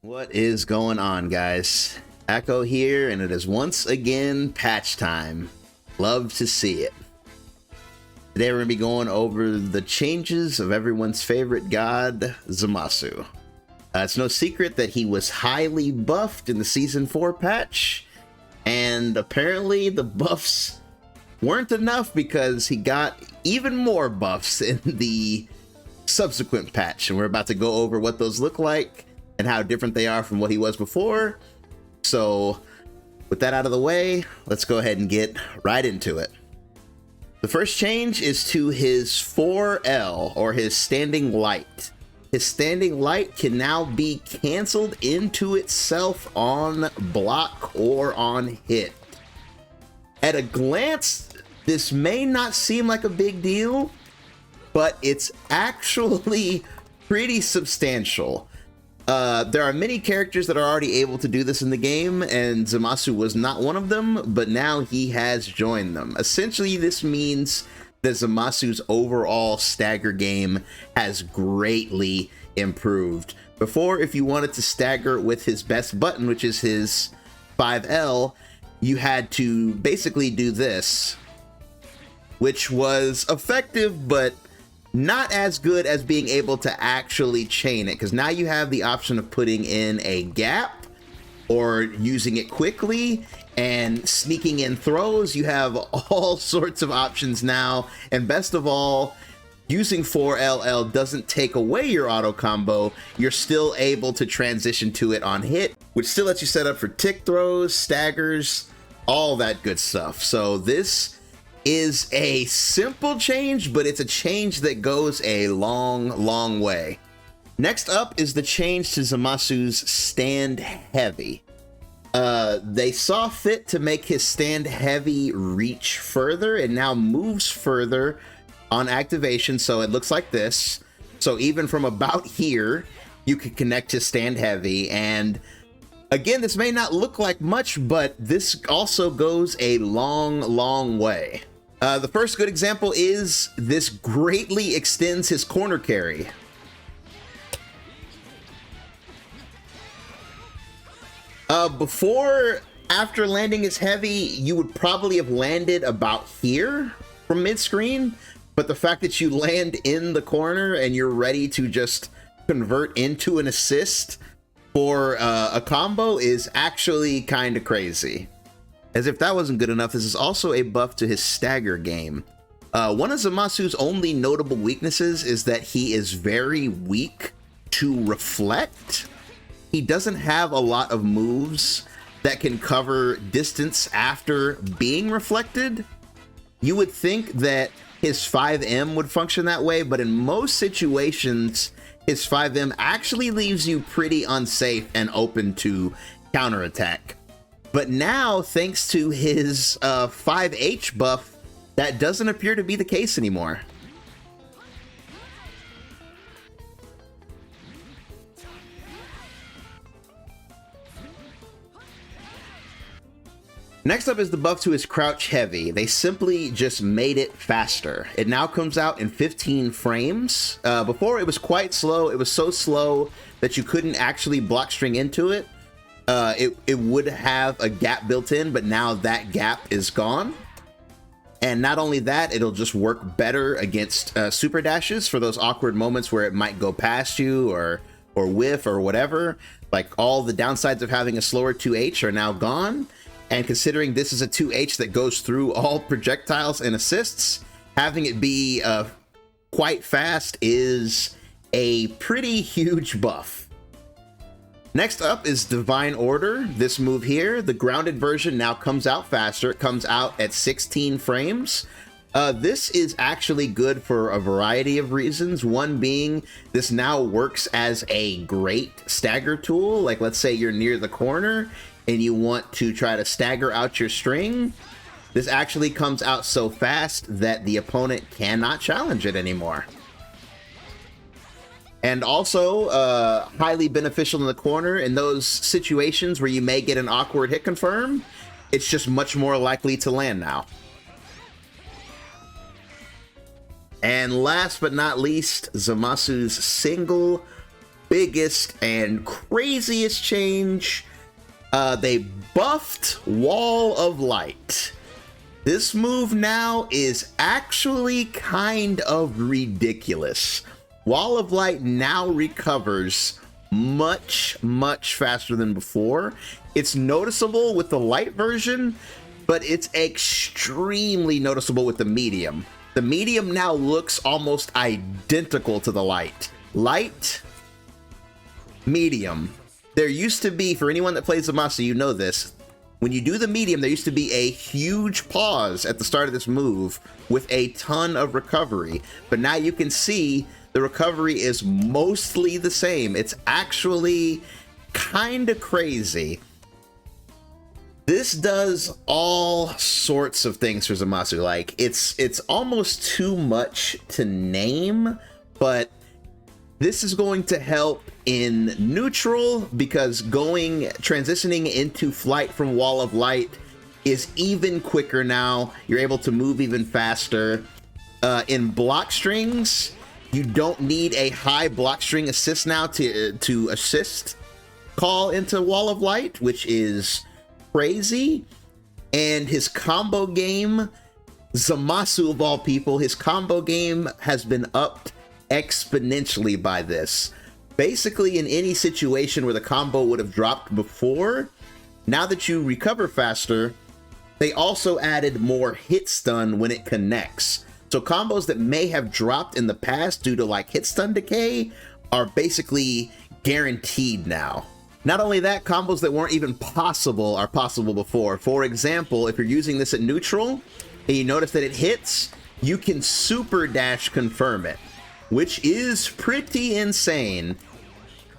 What is going on, guys? Echo here, and it is once again patch time. Love to see it. Today we're going to be going over the changes of everyone's favorite god, Zamasu. It's no secret that he was highly buffed in the Season 4 patch, and apparently the buffs weren't enough because he got even more buffs in the subsequent patch, and we're about to go over what those look like and how different they are from what he was before. So with that out of the way, let's go ahead and get right into it. The first change is to his 4L, or his standing light. His standing light can now be canceled into itself on block or on hit. At a glance, this may not seem like a big deal, but it's actually pretty substantial. There are many characters that are already able to do this in the game, and Zamasu was not one of them, but now he has joined them. Essentially, this means that Zamasu's overall stagger game has greatly improved. Before, if you wanted to stagger with his best button, which is his 5L, you had to basically do this, which was effective, but not as good as being able to actually chain it, because now you have the option of putting in a gap or using it quickly and sneaking in throws. You have all sorts of options now, and best of all, using 4LL doesn't take away your auto combo. You're still able to transition to it on hit, which still lets you set up for tick throws, staggers, all that good stuff. So this is a simple change, but it's a change that goes a long way. Next up is the change to Zamasu's stand heavy. They saw fit to make his stand heavy reach further. It now moves further on activation, so it looks like this. So even from about here, you can connect his stand heavy, and again, this may not look like much, but this also goes a long way. The first good example is this greatly extends his corner carry. Before, after landing his heavy, you would probably have landed about here from mid-screen, but the fact that you land in the corner and you're ready to just convert into an assist for a combo is actually kind of crazy. As if that wasn't good enough, this is also a buff to his stagger game. One of Zamasu's only notable weaknesses is that he is very weak to reflect. He doesn't have a lot of moves that can cover distance after being reflected. You would think that his 5M would function that way, but in most situations, his 5M actually leaves you pretty unsafe and open to counterattack. But now, thanks to his 5H buff, that doesn't appear to be the case anymore. Next up is the buff to his crouch heavy. They simply just made it faster. It now comes out in 15 frames. Before, it was quite slow. It was so slow that you couldn't actually block string into it. It would have a gap built in, but now that gap is gone. And not only that, it'll just work better against super dashes for those awkward moments where it might go past you or whiff or whatever. Like, all the downsides of having a slower 2H are now gone. And considering this is a 2H that goes through all projectiles and assists, having it be quite fast is a pretty huge buff. Next up is Divine Order. This move here, the grounded version now comes out faster. It comes out at 16 frames. This is actually good for a variety of reasons. One being, this now works as a great stagger tool. Like, let's say you're near the corner and you want to try to stagger out your string. This actually comes out so fast that the opponent cannot challenge it anymore. And also highly beneficial in the corner in those situations where you may get an awkward hit confirm. It's just much more likely to land now. And last but not least, Zamasu's single biggest and craziest change, they buffed Wall of Light. This move now is actually kind of ridiculous. Wall of Light now recovers much faster than before. It's noticeable with the light version, but it's extremely noticeable with the medium. The medium now looks almost identical to the light. Light, medium. There used to be, for anyone that plays Zamasu, you know this, when you do the medium, there used to be a huge pause at the start of this move with a ton of recovery, but now you can see the recovery is mostly the same. It's actually kind of crazy. This does all sorts of things for Zamasu. Like, it's almost too much to name, but this is going to help in neutral because transitioning into flight from Wall of Light is even quicker now. You're able to move even faster. In block strings, you don't need a high block string assist now to assist call into Wall of Light, which is crazy. And his combo game, Zamasu of all people, his combo game has been upped exponentially by this. Basically, in any situation where the combo would have dropped before, now that you recover faster, they also added more hit stun when it connects. So combos that may have dropped in the past due to like hit stun decay are basically guaranteed now. Not only that, combos that weren't even possible are possible before. For example, if you're using this at neutral and you notice that it hits, you can super dash confirm it, which is pretty insane.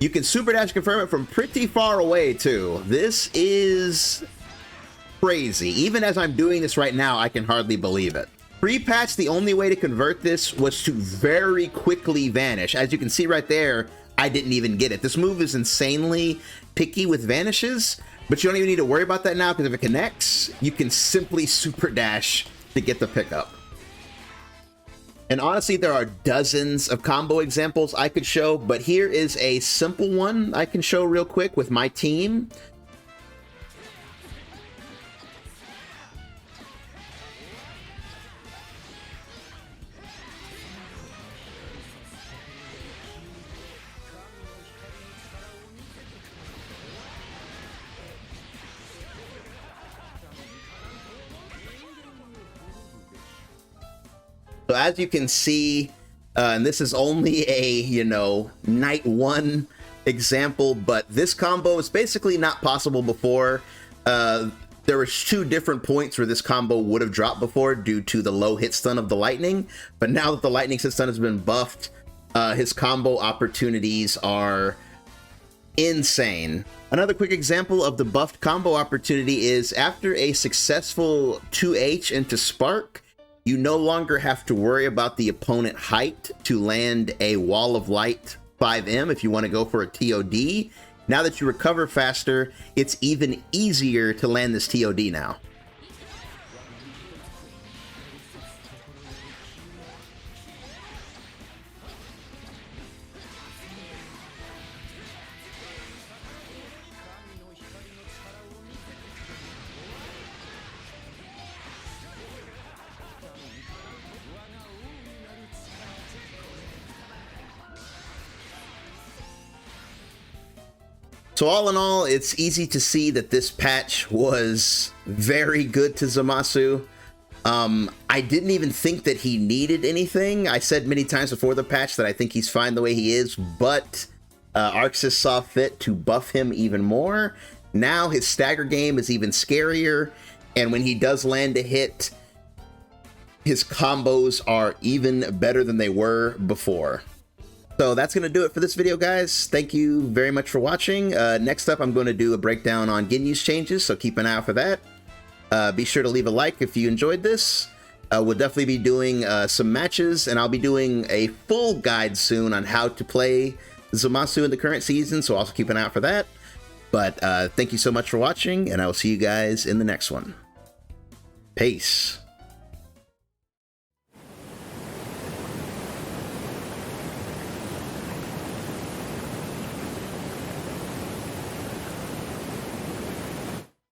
You can super dash confirm it from pretty far away too. This is crazy. Even as I'm doing this right now, I can hardly believe it. Pre-patch, the only way to convert this was to very quickly vanish. As you can see right there, I didn't even get it. This move is insanely picky with vanishes, but you don't even need to worry about that now because if it connects, you can simply super dash to get the pickup. And honestly, there are dozens of combo examples I could show, but here is a simple one I can show real quick with my team. So as you can see, and this is only a, night one example, but this combo is basically not possible before. There was 2 different points where this combo would have dropped before due to the low hit stun of the lightning, but now that the lightning hit stun has been buffed, his combo opportunities are insane. Another quick example of the buffed combo opportunity is after a successful 2H into Spark, you no longer have to worry about the opponent height to land a Wall of Light 5M if you want to go for a TOD. Now that you recover faster, it's even easier to land this TOD now. So all in all, it's easy to see that this patch was very good to Zamasu. I didn't even think that he needed anything. I said many times before the patch that I think he's fine the way he is, but Arxis saw fit to buff him even more. Now his stagger game is even scarier, and when he does land a hit, his combos are even better than they were before. So that's going to do it for this video, guys. Thank you very much for watching. Next up, I'm going to do a breakdown on Ginyu's changes, so keep an eye out for that. Be sure to leave a like if you enjoyed this. We'll definitely be doing some matches, and I'll be doing a full guide soon on how to play Zamasu in the current season, so also keep an eye out for that. But thank you so much for watching, and I will see you guys in the next one. Peace.